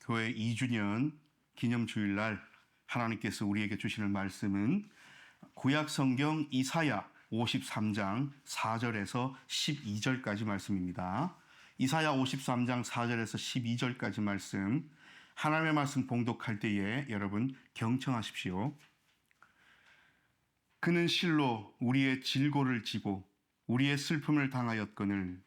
교회 2주년 기념주일날 하나님께서 우리에게 주시는 말씀은 구약성경 이사야 53장 4절에서 12절까지 말씀입니다. 이사야 53장 4절에서 12절까지 말씀, 하나님의 말씀 봉독할 때에 여러분 경청하십시오. 그는 실로 우리의 질고를 지고 우리의 슬픔을 당하였거늘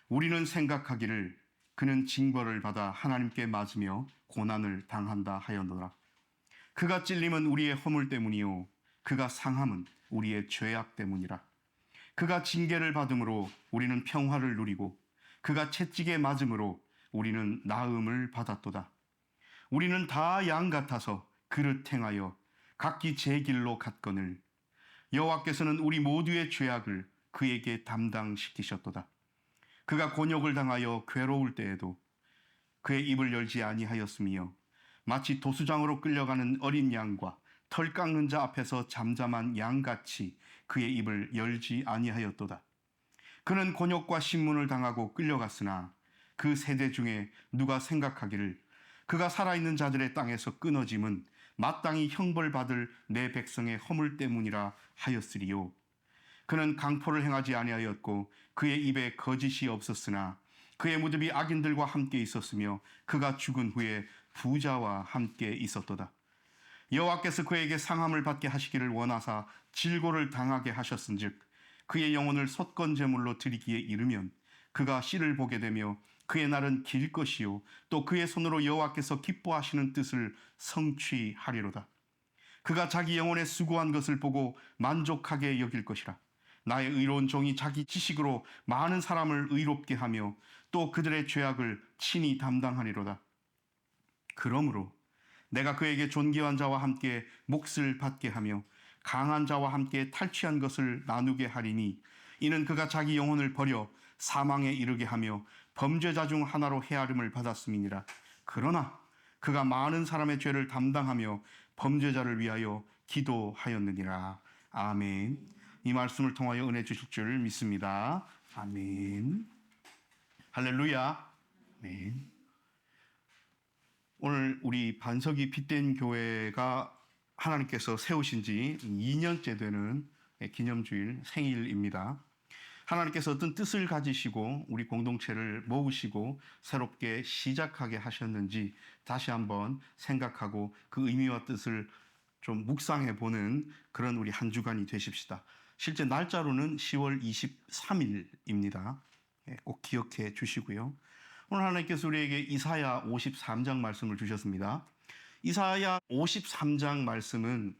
우리는 생각하기를 그는 징벌을 받아 하나님께 맞으며 고난을 당한다 하였노라. 그가 찔림은 우리의 허물 때문이요 그가 상함은 우리의 죄악 때문이라. 그가 징계를 받음으로 우리는 평화를 누리고 그가 채찍에 맞음으로 우리는 나음을 받았도다. 우리는 다 양 같아서 그릇 행하여 각기 제 길로 갔거늘 여호와께서는 우리 모두의 죄악을 그에게 담당시키셨도다. 그가 곤욕을 당하여 괴로울 때에도 그의 입을 열지 아니하였으며 마치 도수장으로 끌려가는 어린 양과 털 깎는 자 앞에서 잠잠한 양같이 그의 입을 열지 아니하였도다. 그는 곤욕과 신문을 당하고 끌려갔으나 그 세대 중에 누가 생각하기를 그가 살아있는 자들의 땅에서 끊어짐은 마땅히 형벌받을 내 백성의 허물 때문이라 하였으리요. 그는 강포를 행하지 아니하였고 그의 입에 거짓이 없었으나 그의 무덤이 악인들과 함께 있었으며 그가 죽은 후에 부자와 함께 있었도다. 여호와께서 그에게 상함을 받게 하시기를 원하사 질고를 당하게 하셨은즉 그의 영혼을 솥건 제물로 드리기에 이르면 그가 씨를 보게 되며 그의 날은 길 것이요 또 그의 손으로 여호와께서 기뻐하시는 뜻을 성취하리로다. 그가 자기 영혼에 수고한 것을 보고 만족하게 여길 것이라. 나의 의로운 종이 자기 지식으로 많은 사람을 의롭게 하며 또 그들의 죄악을 친히 담당하리로다. 그러므로 내가 그에게 존귀한 자와 함께 몫을 받게 하며 강한 자와 함께 탈취한 것을 나누게 하리니 이는 그가 자기 영혼을 버려 사망에 이르게 하며 범죄자 중 하나로 헤아림을 받았음이니라. 그러나 그가 많은 사람의 죄를 담당하며 범죄자를 위하여 기도하였느니라. 아멘. 이 말씀을 통하여 은혜 주실 줄 믿습니다. 아멘. 할렐루야. 아멘. 오늘 우리 반석이 빛된 교회가 하나님께서 세우신 지 2년째 되는 기념주일 생일입니다. 하나님께서 어떤 뜻을 가지시고 우리 공동체를 모으시고 새롭게 시작하게 하셨는지 다시 한번 생각하고 그 의미와 뜻을 좀 묵상해 보는 그런 우리 한 주간이 되십시다. 실제 날짜로는 10월 23일입니다. 꼭 기억해 주시고요. 오늘 하나님께서 우리에게 이사야 53장 말씀을 주셨습니다. 이사야 53장 말씀은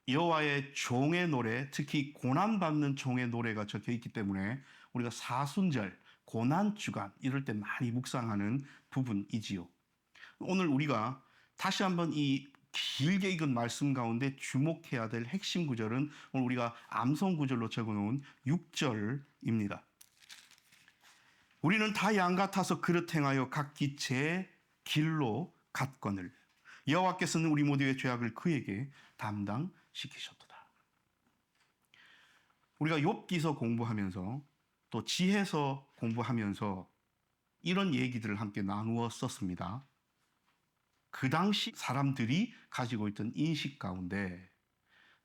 여호와의 종의 노래, 특히 고난받는 종의 노래가 적혀 있기 때문에 우리가 사순절, 고난주간 이럴 때 많이 묵상하는 부분이지요. 오늘 우리가 다시 한번 이 길게 읽은 말씀 가운데 주목해야 될 핵심 구절은 오늘 우리가 암송 구절로 적어놓은 6절입니다. 우리는 다 양 같아서 그릇 행하여 각기 제 길로 갔거늘 여호와께서는 우리 모두의 죄악을 그에게 담당시키셨도다. 우리가 욥기서 공부하면서 또 지혜서 공부하면서 이런 얘기들을 함께 나누어 썼습니다. 그 당시 사람들이 가지고 있던 인식 가운데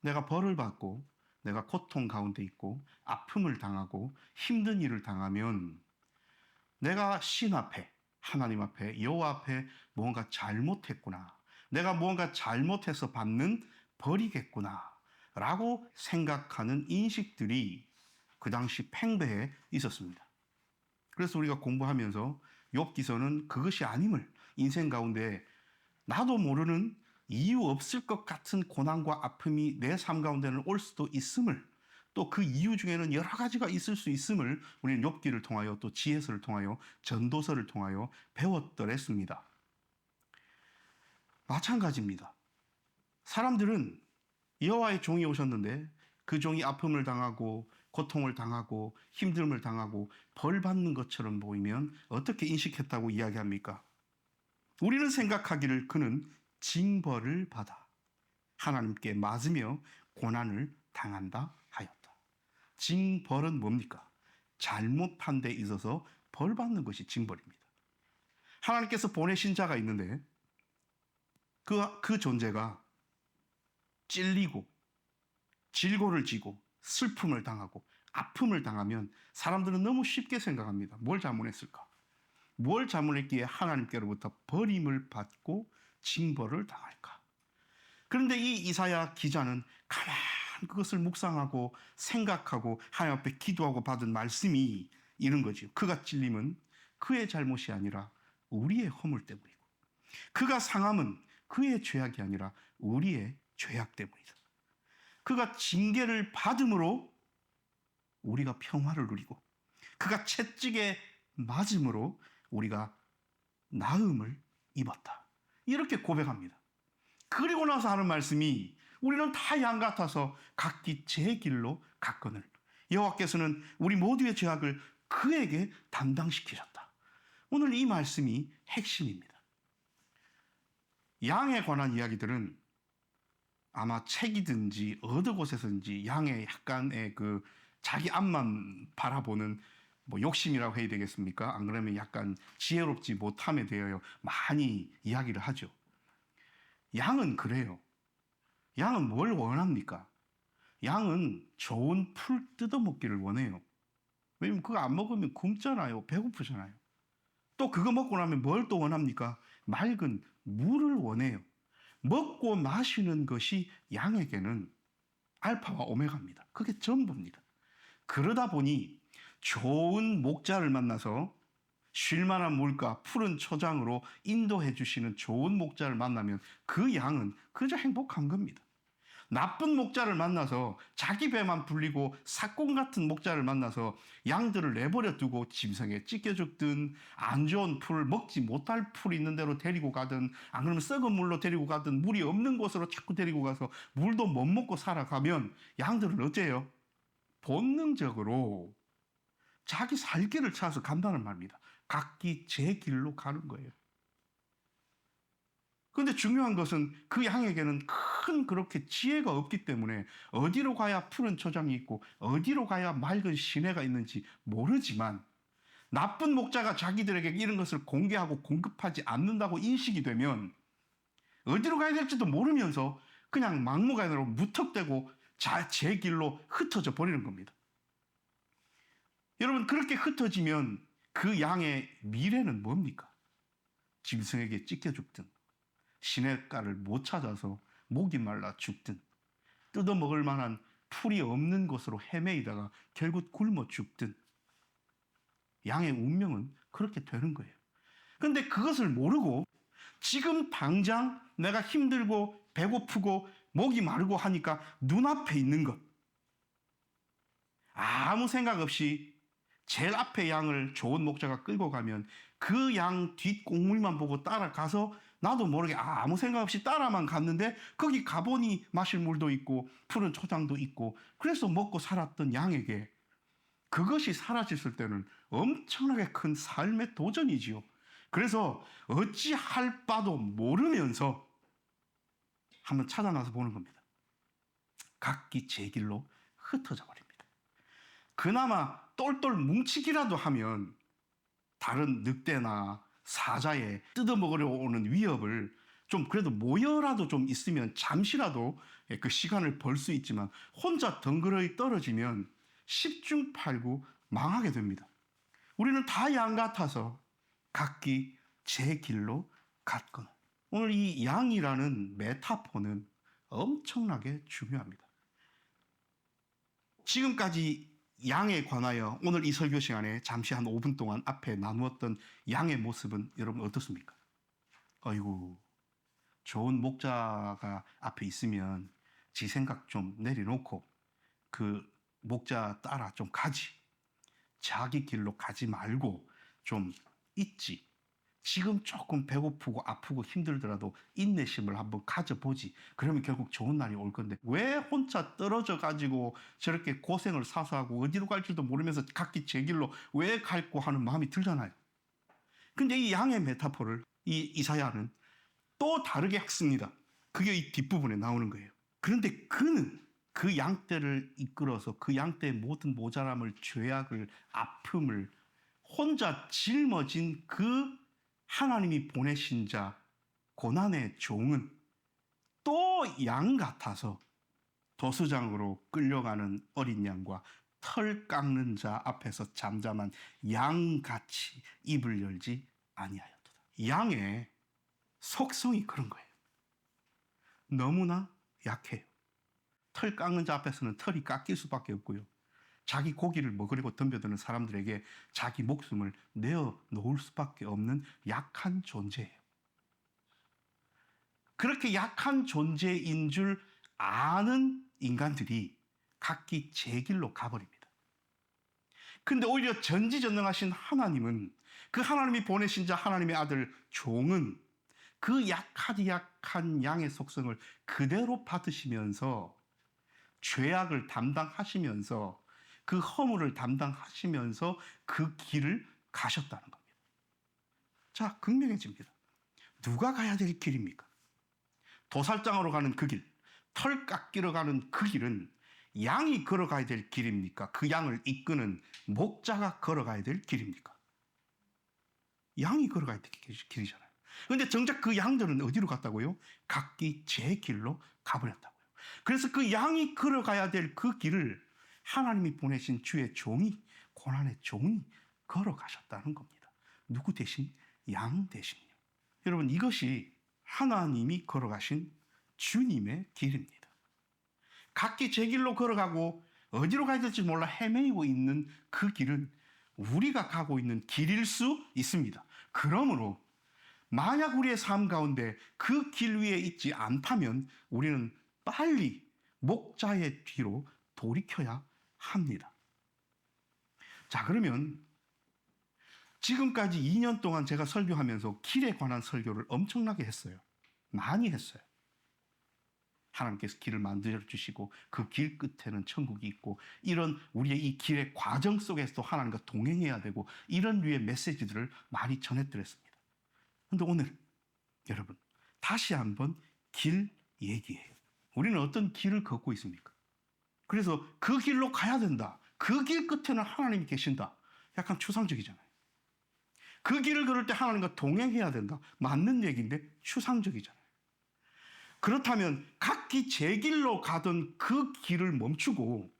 내가 벌을 받고 내가 고통 가운데 있고 아픔을 당하고 힘든 일을 당하면 내가 신 앞에 하나님 앞에 여호와 앞에 무언가 잘못했구나. 내가 무언가 잘못해서 받는 벌이겠구나 라고 생각하는 인식들이 그 당시 팽배해 있었습니다. 그래서 우리가 공부하면서 욥기서는 그것이 아님을 인생 가운데 나도 모르는 이유 없을 것 같은 고난과 아픔이 내 삶 가운데는 올 수도 있음을 또 그 이유 중에는 여러 가지가 있을 수 있음을 우리는 욥기를 통하여 또 지혜서를 통하여 전도서를 통하여 배웠더랬습니다. 마찬가지입니다. 사람들은 여호와의 종이 오셨는데 그 종이 아픔을 당하고 고통을 당하고 힘듦을 당하고 벌 받는 것처럼 보이면 어떻게 인식했다고 이야기합니까? 우리는 생각하기를 그는 징벌을 받아 하나님께 맞으며 고난을 당한다 하였다. 징벌은 뭡니까? 잘못한 데 있어서 벌 받는 것이 징벌입니다. 하나님께서 보내신 자가 있는데 그 존재가 찔리고 질고를 지고 슬픔을 당하고 아픔을 당하면 사람들은 너무 쉽게 생각합니다. 뭘 잘못했을까? 뭘 잘못했기에 하나님께로부터 버림을 받고 징벌을 당할까? 그런데 이 이사야 기자는 가만히 그것을 묵상하고 생각하고 하나님 앞에 기도하고 받은 말씀이 이런 거죠. 그가 찔림은 그의 잘못이 아니라 우리의 허물 때문이고, 그가 상함은 그의 죄악이 아니라 우리의 죄악 때문이다. 그가 징계를 받음으로 우리가 평화를 누리고, 그가 채찍에 맞음으로 우리가 나음을 입었다. 이렇게 고백합니다. 그리고 나서 하는 말씀이 우리는 다 양 같아서 각기 제 길로 갔거늘 여호와께서는 우리 모두의 죄악을 그에게 담당시키셨다. 오늘 이 말씀이 핵심입니다. 양에 관한 이야기들은 아마 책이든지 어느 곳에서든지 양의 약간의 그 자기 앞만 바라보는 뭐 욕심이라고 해야 되겠습니까? 안 그러면 약간 지혜롭지 못함에 대하여 많이 이야기를 하죠. 양은 그래요. 양은 뭘 원합니까? 양은 좋은 풀 뜯어먹기를 원해요. 왜냐면 그거 안 먹으면 굶잖아요. 배고프잖아요. 또 그거 먹고 나면 뭘 또 원합니까? 맑은 물을 원해요. 먹고 마시는 것이 양에게는 알파와 오메가입니다. 그게 전부입니다. 그러다 보니 좋은 목자를 만나서 쉴만한 물과 푸른 초장으로 인도해 주시는 좋은 목자를 만나면 그 양은 그저 행복한 겁니다. 나쁜 목자를 만나서 자기 배만 불리고 사꾼 같은 목자를 만나서 양들을 내버려 두고 짐승에 찢겨 죽든, 안 좋은 풀, 먹지 못할 풀 있는 데로 데리고 가든, 안 그러면 썩은 물로 데리고 가든, 물이 없는 곳으로 자꾸 데리고 가서 물도 못 먹고 살아가면 양들은 어째요? 본능적으로 자기 살 길을 찾아서 간다는 말입니다. 각기 제 길로 가는 거예요. 그런데 중요한 것은 그 양에게는 큰 그렇게 지혜가 없기 때문에 어디로 가야 푸른 초장이 있고 어디로 가야 맑은 시내가 있는지 모르지만, 나쁜 목자가 자기들에게 이런 것을 공개하고 공급하지 않는다고 인식이 되면 어디로 가야 될지도 모르면서 그냥 막무가내로 무턱대고 제 길로 흩어져 버리는 겁니다. 여러분, 그렇게 흩어지면 그 양의 미래는 뭡니까? 짐승에게 찢겨 죽든, 시냇가를 못 찾아서 목이 말라 죽든, 뜯어먹을 만한 풀이 없는 곳으로 헤매이다가 결국 굶어 죽든, 양의 운명은 그렇게 되는 거예요. 그런데 그것을 모르고 지금 당장 내가 힘들고 배고프고 목이 마르고 하니까 눈앞에 있는 것, 아무 생각 없이 제일 앞에 양을 좋은 목자가 끌고 가면 그 양 뒷공물만 보고 따라가서 나도 모르게 아무 생각 없이 따라만 갔는데 거기 가보니 마실 물도 있고 푸른 초장도 있고 그래서 먹고 살았던 양에게 그것이 사라졌을 때는 엄청나게 큰 삶의 도전이지요. 그래서 어찌할 바도 모르면서 한번 찾아나서 보는 겁니다. 각기 제 길로 흩어져 버립니다. 그나마 똘똘 뭉치기라도 하면 다른 늑대나 사자에 뜯어먹으려 오는 위협을 좀 그래도 모여라도 좀 있으면 잠시라도 그 시간을 벌 수 있지만, 혼자 덩그러니 떨어지면 10중 8구 망하게 됩니다. 우리는 다 양 같아서 각기 제 길로 갔거늘. 오늘 이 양이라는 메타포는 엄청나게 중요합니다. 지금까지 양에 관하여 오늘 이 설교 시간에 잠시 한 5분 동안 앞에 나누었던 양의 모습은 여러분 어떻습니까? 어이구, 좋은 목자가 앞에 있으면 지 생각 좀 내려놓고 그 목자 따라 좀 가지. 자기 길로 가지 말고 좀 있지. 지금 조금 배고프고 아프고 힘들더라도 인내심을 한번 가져보지. 그러면 결국 좋은 날이 올 건데 왜 혼자 떨어져 가지고 저렇게 고생을 사서 하고 어디로 갈지도 모르면서 각기 제 길로 왜 갈고 하는 마음이 들잖아요. 근데 이 양의 메타포를 이 이사야는 또 다르게 했습니다. 그게 이 뒷부분에 나오는 거예요. 그런데 그는 그 양떼를 이끌어서 그 양떼의 모든 모자람을, 죄악을, 아픔을 혼자 짊어진 그 하나님이 보내신 자 고난의 종은 또 양 같아서 도수장으로 끌려가는 어린 양과 털 깎는 자 앞에서 잠잠한 양같이 입을 열지 아니하였도다. 양의 속성이 그런 거예요. 너무나 약해요. 털 깎는 자 앞에서는 털이 깎일 수밖에 없고요. 자기 고기를 먹으려고 덤벼드는 사람들에게 자기 목숨을 내어 놓을 수밖에 없는 약한 존재예요. 그렇게 약한 존재인 줄 아는 인간들이 각기 제 길로 가버립니다. 근데 오히려 전지전능하신 하나님은, 그 하나님이 보내신 자 하나님의 아들 종은 그 약한 양의 속성을 그대로 받으시면서 죄악을 담당하시면서 그 허물을 담당하시면서 그 길을 가셨다는 겁니다. 자, 극명해집니다. 누가 가야 될 길입니까? 도살장으로 가는 그 길, 털 깎이러 가는 그 길은 양이 걸어가야 될 길입니까? 그 양을 이끄는 목자가 걸어가야 될 길입니까? 양이 걸어가야 될 길이잖아요. 그런데 정작 그 양들은 어디로 갔다고요? 각기 제 길로 가버렸다고요. 그래서 그 양이 걸어가야 될 그 길을 하나님이 보내신 주의 종이, 고난의 종이 걸어가셨다는 겁니다. 누구 대신? 양 대신요. 여러분, 이것이 하나님이 걸어가신 주님의 길입니다. 각기 제 길로 걸어가고 어디로 가야 될지 몰라 헤매이고 있는 그 길은 우리가 가고 있는 길일 수 있습니다. 그러므로 만약 우리의 삶 가운데 그 길 위에 있지 않다면 우리는 빨리 목자의 뒤로 돌이켜야 합니다. 자, 그러면 지금까지 2년 동안 제가 설교하면서 길에 관한 설교를 엄청나게 했어요. 많이 했어요. 하나님께서 길을 만들어주시고 그 길 끝에는 천국이 있고, 이런 우리의 이 길의 과정 속에서도 하나님과 동행해야 되고, 이런 류의 메시지들을 많이 전해드렸습니다. 그런데 오늘 여러분, 다시 한번 길 얘기예요. 우리는 어떤 길을 걷고 있습니까? 그래서 그 길로 가야 된다, 그 길 끝에는 하나님이 계신다, 약간 추상적이잖아요. 그 길을 걸을 때 하나님과 동행해야 된다, 맞는 얘기인데 추상적이잖아요. 그렇다면 각기 제 길로 가던 그 길을 멈추고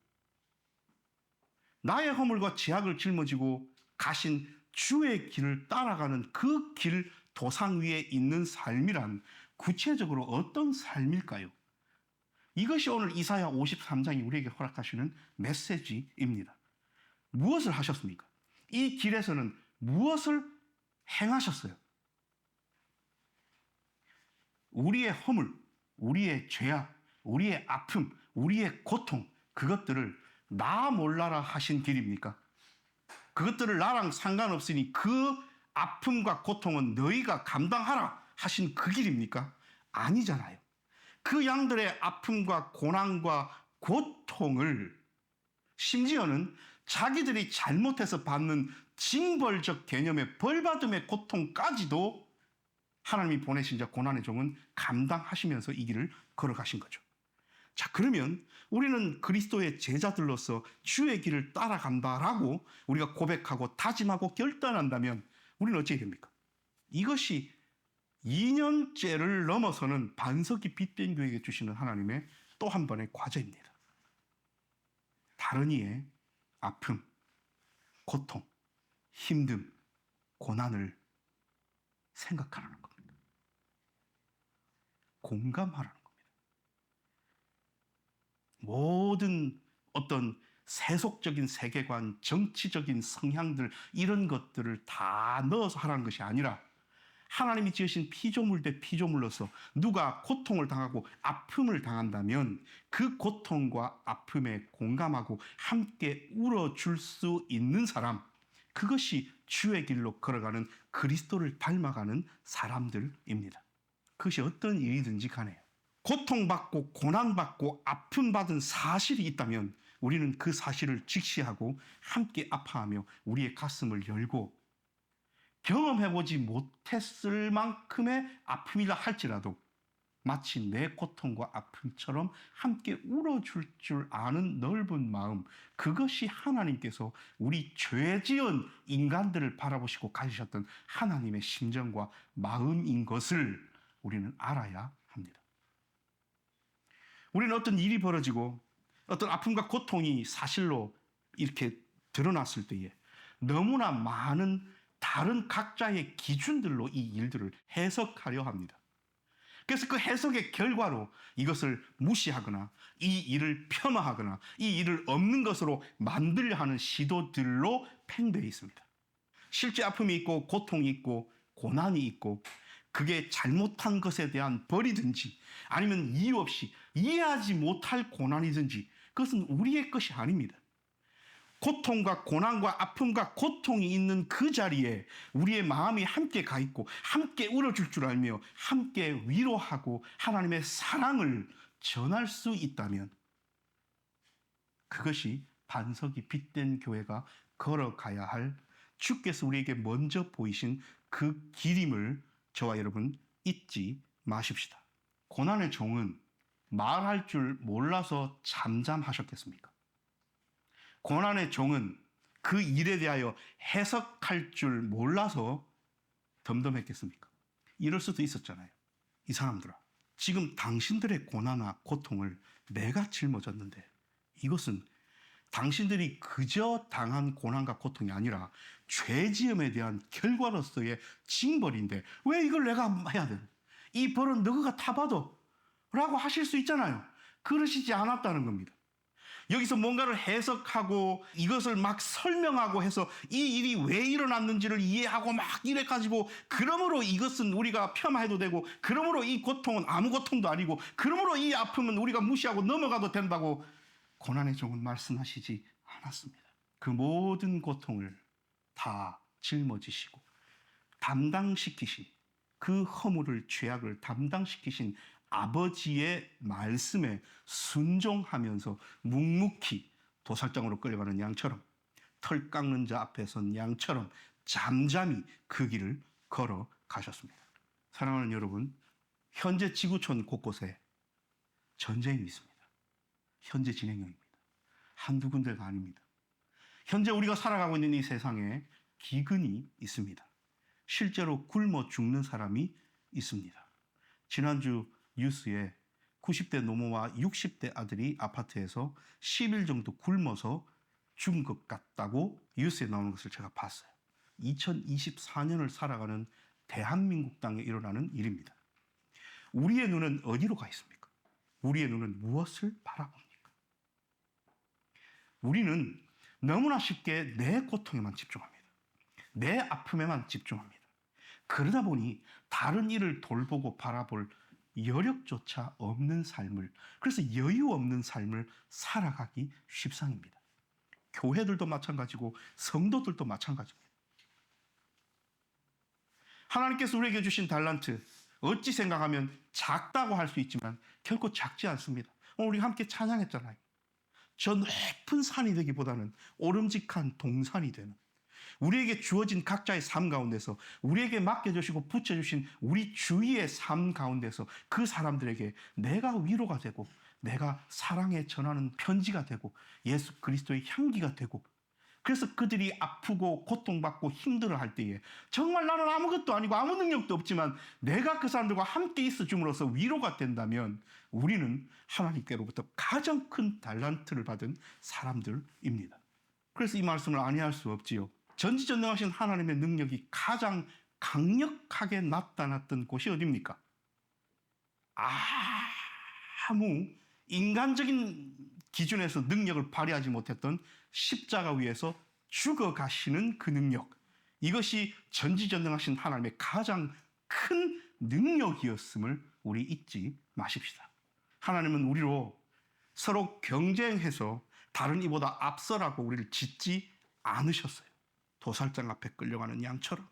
나의 허물과 죄악을 짊어지고 가신 주의 길을 따라가는 그 길 도상 위에 있는 삶이란 구체적으로 어떤 삶일까요? 이것이 오늘 이사야 53장이 우리에게 허락하시는 메시지입니다. 무엇을 하셨습니까? 이 길에서는 무엇을 행하셨어요? 우리의 허물, 우리의 죄악, 우리의 아픔, 우리의 고통, 그것들을 나 몰라라 하신 길입니까? 그것들을 나랑 상관없으니 그 아픔과 고통은 너희가 감당하라 하신 그 길입니까? 아니잖아요. 그 양들의 아픔과 고난과 고통을, 심지어는 자기들이 잘못해서 받는 징벌적 개념의 벌받음의 고통까지도 하나님이 보내신 자 고난의 종은 감당하시면서 이 길을 걸어가신 거죠. 자, 그러면 우리는 그리스도의 제자들로서 주의 길을 따라간다라고 우리가 고백하고 다짐하고 결단한다면 우리는 어찌해야 됩니까? 이것이 2년째를 넘어서는 반석이 빛된 교회에게 주시는 하나님의 또 한 번의 과제입니다. 다른 이의 아픔, 고통, 힘듦, 고난을 생각하라는 겁니다. 공감하라는 겁니다. 모든 어떤 세속적인 세계관, 정치적인 성향들, 이런 것들을 다 넣어서 하라는 것이 아니라 하나님이 지으신 피조물 대 피조물로서 누가 고통을 당하고 아픔을 당한다면 그 고통과 아픔에 공감하고 함께 울어줄 수 있는 사람, 그것이 주의 길로 걸어가는 그리스도를 닮아가는 사람들입니다. 그것이 어떤 일이든지 간에 고통받고 고난받고 아픔받은 사실이 있다면 우리는 그 사실을 직시하고 함께 아파하며 우리의 가슴을 열고 경험해보지 못했을 만큼의 아픔이라 할지라도 마치 내 고통과 아픔처럼 함께 울어줄 줄 아는 넓은 마음, 그것이 하나님께서 우리 죄 지은 인간들을 바라보시고 가지셨던 하나님의 심정과 마음인 것을 우리는 알아야 합니다. 우리는 어떤 일이 벌어지고 어떤 아픔과 고통이 사실로 이렇게 드러났을 때에 너무나 많은 다른 각자의 기준들로 이 일들을 해석하려 합니다. 그래서 그 해석의 결과로 이것을 무시하거나 이 일을 폄하하거나 이 일을 없는 것으로 만들려 하는 시도들로 팽배해 있습니다. 실제 아픔이 있고 고통이 있고 고난이 있고 그게 잘못한 것에 대한 벌이든지 아니면 이유 없이 이해하지 못할 고난이든지 그것은 우리의 것이 아닙니다. 고통과 고난과 아픔과 고통이 있는 그 자리에 우리의 마음이 함께 가 있고 함께 울어줄 줄 알며 함께 위로하고 하나님의 사랑을 전할 수 있다면 그것이 반석이 빗된 교회가 걸어가야 할 주께서 우리에게 먼저 보이신 그 길임을 저와 여러분 잊지 마십시다. 고난의 종은 말할 줄 몰라서 잠잠하셨겠습니까? 고난의 종은 그 일에 대하여 해석할 줄 몰라서 덤덤했겠습니까? 이럴 수도 있었잖아요. 이 사람들아, 지금 당신들의 고난과 고통을 내가 짊어졌는데 이것은 당신들이 그저 당한 고난과 고통이 아니라 죄지음에 대한 결과로서의 징벌인데 왜 이걸 내가 해야 되나? 이 벌은 너가 타받아 라고 하실 수 있잖아요. 그러시지 않았다는 겁니다. 여기서 뭔가를 해석하고 이것을 막 설명하고 해서 이 일이 왜 일어났는지를 이해하고 막 이래가지고 그러므로 이것은 우리가 폄하해도 되고 그러므로 이 고통은 아무 고통도 아니고 그러므로 이 아픔은 우리가 무시하고 넘어가도 된다고 고난의 종은 말씀하시지 않았습니다. 그 모든 고통을 다 짊어지시고 담당시키신 그 허물을 죄악을 담당시키신 아버지의 말씀에 순종하면서 묵묵히 도살장으로 끌려가는 양처럼 털 깎는 자 앞에 선 양처럼 잠잠히 그 길을 걸어가셨습니다. 사랑하는 여러분, 현재 지구촌 곳곳에 전쟁이 있습니다. 현재 진행 중입니다. 한두 군데가 아닙니다. 현재 우리가 살아가고 있는 이 세상에 기근이 있습니다. 실제로 굶어 죽는 사람이 있습니다. 지난주 뉴스에 90대 노모와 60대 아들이 아파트에서 10일 정도 굶어서 죽은 것 같다고 뉴스에 나오는 것을 제가 봤어요. 2024년을 살아가는 대한민국 땅에 일어나는 일입니다. 우리의 눈은 어디로 가 있습니까? 우리의 눈은 무엇을 바라봅니까? 우리는 너무나 쉽게 내 고통에만 집중합니다. 내 아픔에만 집중합니다. 그러다 보니 다른 일을 돌보고 바라볼 여력조차 없는 삶을, 그래서 여유 없는 삶을 살아가기 쉽상입니다. 교회들도 마찬가지고 성도들도 마찬가지입니다. 하나님께서 우리에게 주신 달란트, 어찌 생각하면 작다고 할 수 있지만 결코 작지 않습니다. 오늘 우리 함께 찬양했잖아요. 저 높은 산이 되기보다는 오름직한 동산이 되는, 우리에게 주어진 각자의 삶 가운데서 우리에게 맡겨주시고 붙여주신 우리 주위의 삶 가운데서 그 사람들에게 내가 위로가 되고 내가 사랑에 전하는 편지가 되고 예수 그리스도의 향기가 되고, 그래서 그들이 아프고 고통받고 힘들어할 때에 정말 나는 아무것도 아니고 아무 능력도 없지만 내가 그 사람들과 함께 있어 줌으로써 위로가 된다면 우리는 하나님께로부터 가장 큰 달란트를 받은 사람들입니다. 그래서 이 말씀을 아니할 수 없지요. 전지전능하신 하나님의 능력이 가장 강력하게 나타났던 곳이 어디입니까? 아무 인간적인 기준에서 능력을 발휘하지 못했던 십자가 위에서 죽어가시는 그 능력, 이것이 전지전능하신 하나님의 가장 큰 능력이었음을 우리 잊지 마십시다. 하나님은 우리로 서로 경쟁해서 다른 이보다 앞서라고 우리를 짓지 않으셨어요. 도살장 앞에 끌려가는 양처럼,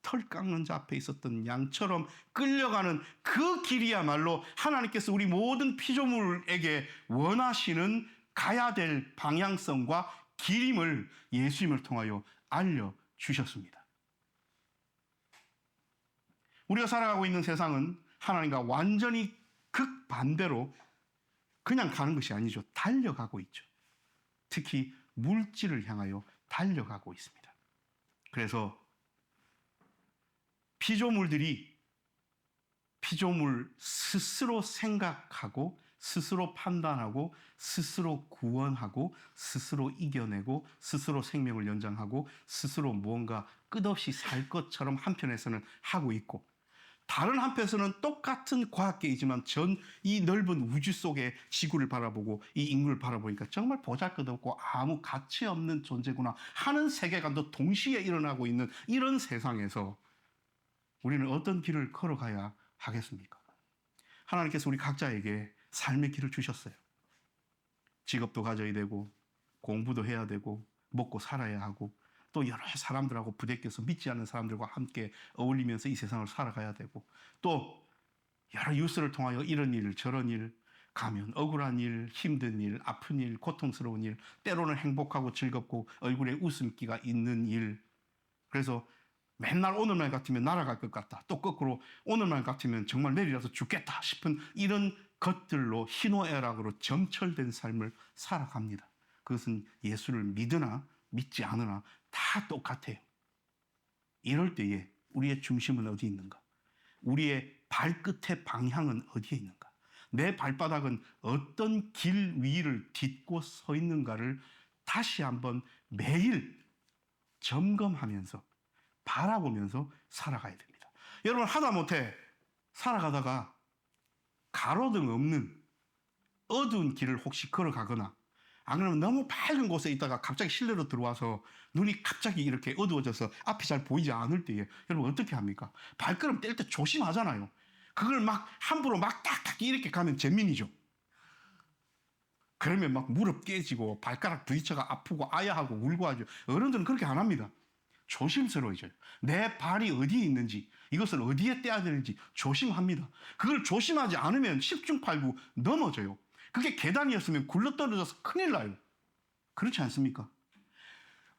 털 깎는 자 앞에 있었던 양처럼 끌려가는 그 길이야말로 하나님께서 우리 모든 피조물에게 원하시는 가야 될 방향성과 길임을 예수님을 통하여 알려주셨습니다. 우리가 살아가고 있는 세상은 하나님과 완전히 반대로 그냥 가는 것이 아니죠. 달려가고 있죠. 특히 물질을 향하여 달려가고 있습니다. 그래서 피조물들이 피조물 스스로 생각하고 스스로 판단하고 스스로 구원하고 스스로 이겨내고 스스로 생명을 연장하고 스스로 무언가 끝없이 살 것처럼 한편에서는 하고 있고, 다른 한편에서는 똑같은 과학계이지만 이 넓은 우주 속의 지구를 바라보고 이 인물을 바라보니까 정말 보잘것없고 아무 가치 없는 존재구나 하는 세계관도 동시에 일어나고 있는 이런 세상에서 우리는 어떤 길을 걸어가야 하겠습니까? 하나님께서 우리 각자에게 삶의 길을 주셨어요. 직업도 가져야 되고 공부도 해야 되고 먹고 살아야 하고 또 여러 사람들하고 부대껴서 믿지 않는 사람들과 함께 어울리면서 이 세상을 살아가야 되고, 또 여러 뉴스를 통하여 이런 일 저런 일 가면 억울한 일, 힘든 일, 아픈 일, 고통스러운 일, 때로는 행복하고 즐겁고 얼굴에 웃음기가 있는 일, 그래서 맨날 오늘날 같으면 날아갈 것 같다, 또 거꾸로 오늘날 같으면 정말 내일이라도 죽겠다 싶은 이런 것들로 희노애락으로 점철된 삶을 살아갑니다. 그것은 예수를 믿으나 믿지 않으나 다 똑같아요. 이럴 때에 우리의 중심은 어디 있는가? 우리의 발끝의 방향은 어디에 있는가? 내 발바닥은 어떤 길 위를 딛고 서 있는가를 다시 한번 매일 점검하면서 바라보면서 살아가야 됩니다. 여러분, 하다못해 살아가다가 가로등 없는 어두운 길을 혹시 걸어가거나 안 그러면 너무 밝은 곳에 있다가 갑자기 실내로 들어와서 눈이 갑자기 이렇게 어두워져서 앞이 잘 보이지 않을 때에 여러분 어떻게 합니까? 발걸음 뗄 때 조심하잖아요. 그걸 막 함부로 막 딱딱 이렇게 가면 재민이죠. 그러면 막 무릎 깨지고 발가락 부딪혀가 아프고 아야하고 울고 하죠. 어른들은 그렇게 안 합니다. 조심스러워져요. 내 발이 어디에 있는지, 이것을 어디에 떼야 되는지 조심합니다. 그걸 조심하지 않으면 10중8구 넘어져요. 그게 계단이었으면 굴러떨어져서 큰일 나요. 그렇지 않습니까?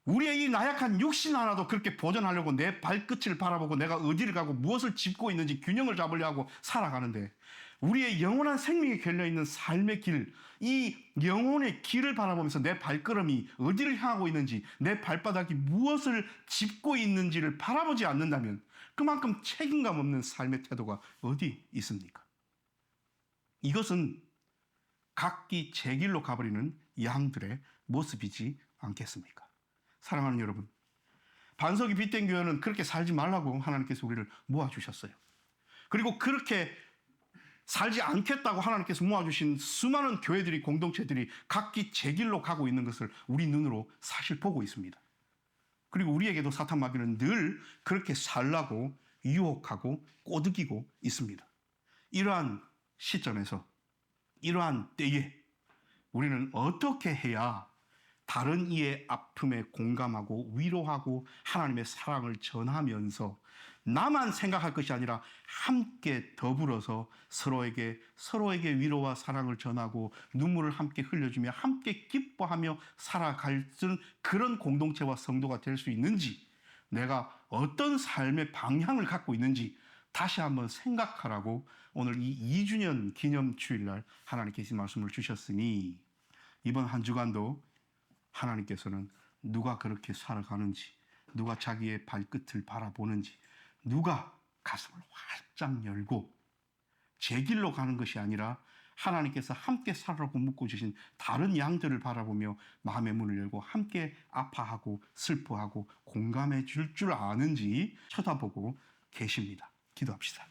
우리의 이 나약한 육신 하나도 그렇게 보존하려고 내 발끝을 바라보고 내가 어디를 가고 무엇을 짚고 있는지 균형을 잡으려고 살아가는데, 우리의 영원한 생명이 걸려있는 삶의 길, 이 영혼의 길을 바라보면서 내 발걸음이 어디를 향하고 있는지, 내 발바닥이 무엇을 짚고 있는지를 바라보지 않는다면 그만큼 책임감 없는 삶의 태도가 어디 있습니까? 이것은 각기 제 길로 가버리는 양들의 모습이지 않겠습니까? 사랑하는 여러분, 반석이 빛된 교회는 그렇게 살지 말라고 하나님께서 우리를 모아주셨어요. 그리고 그렇게 살지 않겠다고 하나님께서 모아주신 수많은 교회들이, 공동체들이 각기 제 길로 가고 있는 것을 우리 눈으로 사실 보고 있습니다. 그리고 우리에게도 사탄 마귀는 늘 그렇게 살라고 유혹하고 꼬드기고 있습니다. 이러한 시점에서, 이러한 때에 우리는 어떻게 해야 다른 이의 아픔에 공감하고 위로하고 하나님의 사랑을 전하면서 나만 생각할 것이 아니라 함께 더불어서 서로에게 위로와 사랑을 전하고 눈물을 함께 흘려주며 함께 기뻐하며 살아갈 수 있는 그런 공동체와 성도가 될 수 있는지, 내가 어떤 삶의 방향을 갖고 있는지 다시 한번 생각하라고 오늘 이 2주년 기념 주일날 하나님께서 말씀을 주셨으니, 이번 한 주간도 하나님께서는 누가 그렇게 살아가는지, 누가 자기의 발끝을 바라보는지, 누가 가슴을 활짝 열고 제 길로 가는 것이 아니라 하나님께서 함께 살아라고 묶어주신 다른 양들을 바라보며 마음의 문을 열고 함께 아파하고 슬퍼하고 공감해 줄 아는지 쳐다보고 계십니다. 기도합시다.